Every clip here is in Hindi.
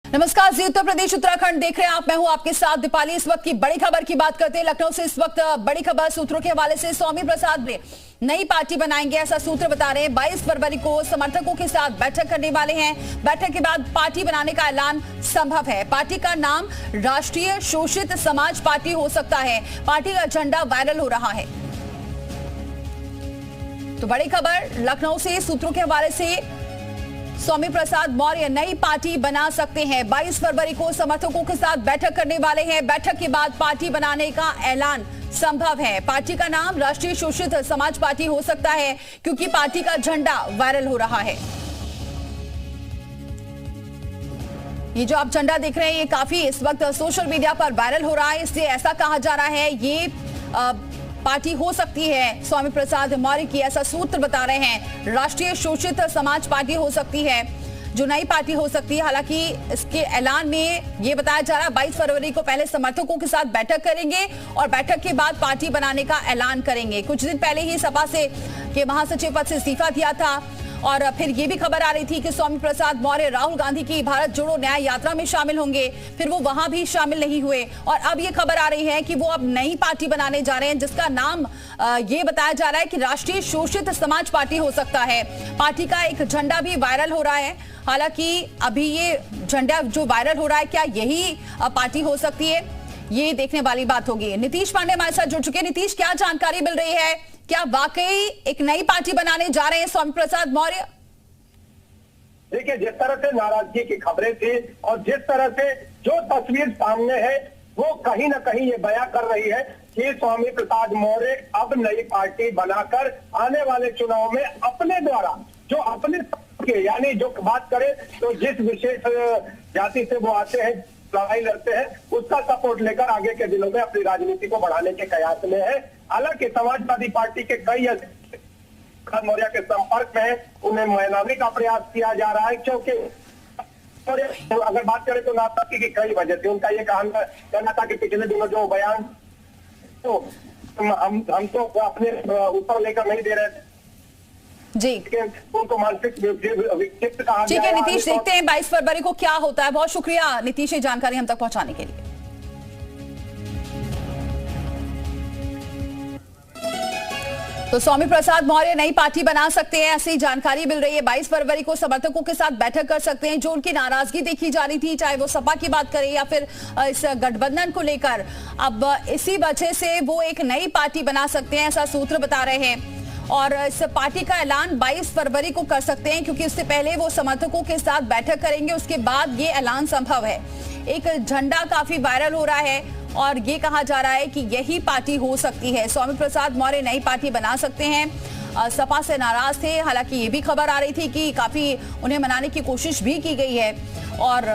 नमस्कार, जी उत्तर प्रदेश उत्तराखंड देख रहे हैं आप। मैं हूं आपके साथ दीपाली। इस वक्त की बड़ी खबर की बात करते हैं। लखनऊ से इस वक्त बड़ी खबर सूत्रों के हवाले से। स्वामी प्रसाद ने नई पार्टी बनाएंगे, ऐसा सूत्र बता रहे हैं। 22 फरवरी को समर्थकों के साथ बैठक करने वाले हैं। बैठक के बाद पार्टी बनाने का ऐलान संभव है। पार्टी का नाम राष्ट्रीय शोषित समाज पार्टी हो सकता है। पार्टी का झंडा वायरल हो रहा है। तो बड़ी खबर लखनऊ से सूत्रों के हवाले से। स्वामी प्रसाद मौर्य नई पार्टी बना सकते हैं। 22 फरवरी को समर्थकों के साथ बैठक करने वाले हैं। बैठक के बाद पार्टी बनाने का ऐलान संभव है। पार्टी का नाम राष्ट्रीय शोषित समाज पार्टी हो सकता है क्योंकि पार्टी का झंडा वायरल हो रहा है। ये जो आप झंडा देख रहे हैं, ये काफी इस वक्त सोशल मीडिया पर वायरल हो रहा है। इसलिए ऐसा कहा जा रहा है ये पार्टी हो सकती है स्वामी प्रसाद मौर्य की, ऐसा सूत्र बता रहे हैं। राष्ट्रीय शोषित समाज पार्टी हो सकती है जो नई पार्टी हो सकती है। हालांकि इसके ऐलान में ये बताया जा रहा है 22 फरवरी को पहले समर्थकों के साथ बैठक करेंगे और बैठक के बाद पार्टी बनाने का ऐलान करेंगे। कुछ दिन पहले ही सपा से के महासचिव पद से इस्तीफा दिया था और फिर ये भी खबर आ रही थी कि स्वामी प्रसाद मौर्य राहुल गांधी की भारत जोड़ो न्याय यात्रा में शामिल होंगे। फिर वो वहां भी शामिल नहीं हुए और अब ये खबर आ रही है कि वो अब नई पार्टी बनाने जा रहे हैं जिसका नाम ये बताया जा रहा है कि राष्ट्रीय शोषित समाज पार्टी हो सकता है। पार्टी का एक झंडा भी वायरल हो रहा है। हालांकि अभी ये झंडा जो वायरल हो रहा है, क्या यही पार्टी हो सकती है, ये देखने वाली बात होगी। नीतीश पांडे हमारे साथ जुड़ चुके हैं। नीतीश, क्या जानकारी मिल रही है? क्या वाकई एक नई पार्टी बनाने जा रहे हैं स्वामी प्रसाद मौर्य? देखिए, जिस तरह से नाराजगी की खबरें थी और जिस तरह से जो तस्वीर सामने है वो कहीं ना कहीं ये बयां कर रही है कि स्वामी प्रसाद मौर्य अब नई पार्टी बनाकर आने वाले चुनाव में अपने द्वारा जो अपने यानी जो बात करें तो जिस विशेष जाति से वो आते हैं, लड़ाई लड़ते हैं, उसका सपोर्ट लेकर आगे के दिनों में अपनी राजनीति को बढ़ाने के कयास में है। हालांकि समाजवादी पार्टी के कई मौर्य के संपर्क में है, उन्हें मनाने का प्रयास किया जा रहा है क्योंकि अगर बात करें तो नापाकी की कई वजह थी। उनका ये कहना था कि पिछले दिनों जो बयान तो हम तो अपने ऊपर लेकर नहीं दे रहे जी, उनको मानसिक विक्षिप्त कहा। ठीक है नीतीश, देखते हैं 22 फरवरी को क्या होता है। बहुत शुक्रिया नीतीश ये जानकारी हम तक पहुंचाने के लिए। तो स्वामी प्रसाद मौर्य नई पार्टी बना सकते हैं, ऐसी जानकारी मिल रही है। 22 फरवरी को समर्थकों के साथ बैठक कर सकते हैं। जो उनकी नाराजगी देखी जा रही थी, चाहे वो सपा की बात करें या फिर इस गठबंधन को लेकर, अब इसी वजह से वो एक नई पार्टी बना सकते हैं, ऐसा सूत्र बता रहे हैं। और इस पार्टी का ऐलान 22 फरवरी को कर सकते हैं क्योंकि उससे पहले वो समर्थकों के साथ बैठक करेंगे, उसके बाद ये ऐलान संभव है। एक झंडा काफी वायरल हो रहा है और ये कहा जा रहा है कि यही पार्टी हो सकती है। स्वामी प्रसाद मौर्य नई पार्टी बना सकते हैं। सपा से नाराज थे, हालांकि ये भी खबर आ रही थी कि काफी उन्हें मनाने की कोशिश भी की गई है। और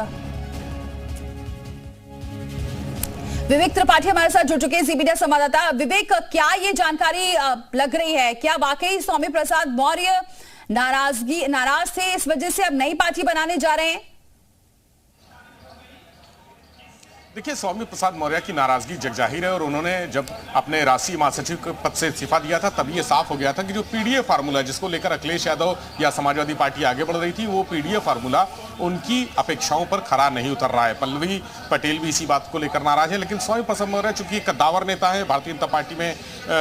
विवेक त्रिपाठी हमारे साथ जुड़ चुके हैं, जी मीडिया संवाददाता। विवेक, क्या ये जानकारी लग रही है, क्या वाकई स्वामी प्रसाद मौर्य नाराज थे, इस वजह से अब नई पार्टी बनाने जा रहे हैं? देखिए, स्वामी प्रसाद मौर्य की नाराजगी जगजाहिर है और उन्होंने जब अपने राष्ट्रीय महासचिव के पद से इस्तीफा दिया था तब ये साफ हो गया था कि जो पीडीए फार्मूला जिसको लेकर अखिलेश यादव या समाजवादी पार्टी आगे बढ़ रही थी, वो पीडीए फार्मूला उनकी अपेक्षाओं पर खरा नहीं उतर रहा है। पल्लवी पटेल भी इसी बात को लेकर नाराज है। लेकिन स्वामी प्रसाद मौर्य चूंकि एक कद्दावर नेता है, भारतीय जनता पार्टी में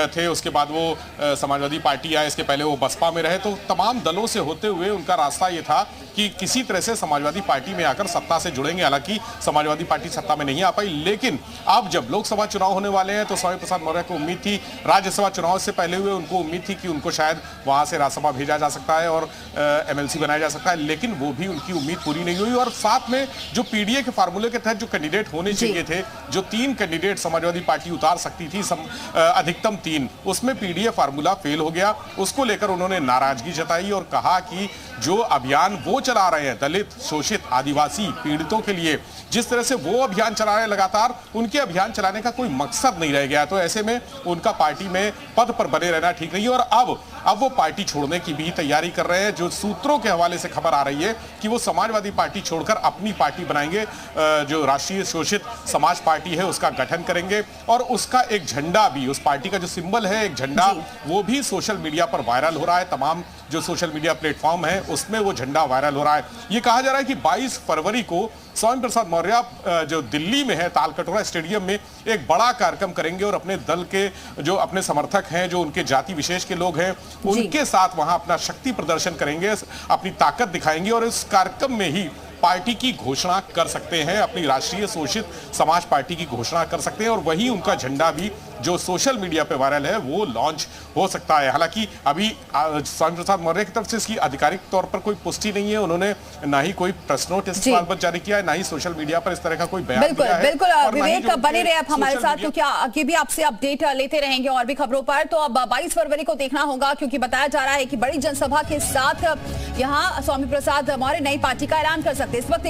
थे, उसके बाद वो समाजवादी पार्टी आए, इसके पहले वो बसपा में रहे, तो तमाम दलों से होते हुए उनका रास्ता ये था कि किसी तरह से समाजवादी पार्टी में आकर सत्ता से जुड़ेंगे। हालांकि समाजवादी पार्टी सत्ता में नहीं आ पाई, लेकिन अब जब लोकसभा चुनाव होने वाले हैं तो स्वामी प्रसाद मौर्य को उम्मीद थी, राज्यसभा चुनाव से पहले हुए उनको उम्मीद थी कि उनको शायद वहां से राज्यसभा भेजा जा सकता है और एमएलसी बनाया जा सकता है, लेकिन वो भी उनकी उम्मीद पूरी नहीं हुई। और साथ में जो पीडीए के फार्मूले के तहत जो कैंडिडेट होने चाहिए थे, जो 3 कैंडिडेट समाजवादी पार्टी उतार सकती थी, अधिकतम 3, उसमें पीडीए फार्मूला फेल हो गया। उसको लेकर उन्होंने नाराजगी जताई और कहा कि जो अभियान वो चला रहे हैं दलित, शोषित, आदिवासी पीड़ितों के लिए, जिस तरह से वो अभियान चला आ रहे हैं लगातार, उनके अभियान चलाने का कोई मकसद नहीं रह गया। तो ऐसे में उनका पार्टी में पद पर बने रहना ठीक नहीं है। और अब वो पार्टी छोड़ने की भी तैयारी कर रहे हैं। जो सूत्रों के हवाले से खबर आ रही है कि वो समाजवादी पार्टी छोड़कर अपनी पार्टी बनाएंगे, जो राष्ट्रीय शोषित समाज पार्टी है उसका गठन करेंगे। और उसका एक झंडा भी, उस पार्टी का जो सिंबल है एक झंडा, वो भी सोशल मीडिया पर वायरल हो रहा है। तमाम जो सोशल मीडिया प्लेटफॉर्म है उसमें वो झंडा वायरल हो रहा है। ये कहा जा रहा है कि 22 फरवरी को स्वामी प्रसाद मौर्य जो दिल्ली में है तालकटोरा स्टेडियम में एक बड़ा कार्यक्रम करेंगे और अपने दल के जो अपने समर्थक हैं, जो उनके जाति विशेष के लोग हैं, उनके साथ वहां अपना शक्ति प्रदर्शन करेंगे, अपनी ताकत दिखाएंगे और इस कार्यक्रम में ही पार्टी की घोषणा कर सकते हैं, अपनी राष्ट्रीय शोषित समाज पार्टी की घोषणा कर सकते हैं। और वही उनका झंडा भी जो सोशल मीडिया पे वायरल है वो लॉन्च हो सकता है। हालांकि अभी स्वामी प्रसाद मौर्य की तरफ से इसकी आधिकारिक तौर पर कोई पुष्टि नहीं है। उन्होंने ना ही कोई प्रेस नोट इस बात पर जारी किया है, ना ही सोशल मीडिया पर इस तरह का कोई बयान दिया है। बिल्कुल विवेक, बने रहे आप हमारे साथ, क्योंकि आगे भी आपसे अपडेट लेते रहेंगे और भी खबरों पर। तो अब 22 फरवरी को देखना होगा, क्योंकि बताया जा रहा है कि बड़ी जनसभा के साथ यहाँ स्वामी प्रसाद मौर्य नई पार्टी का ऐलान कर सकते हैं। इस वक्त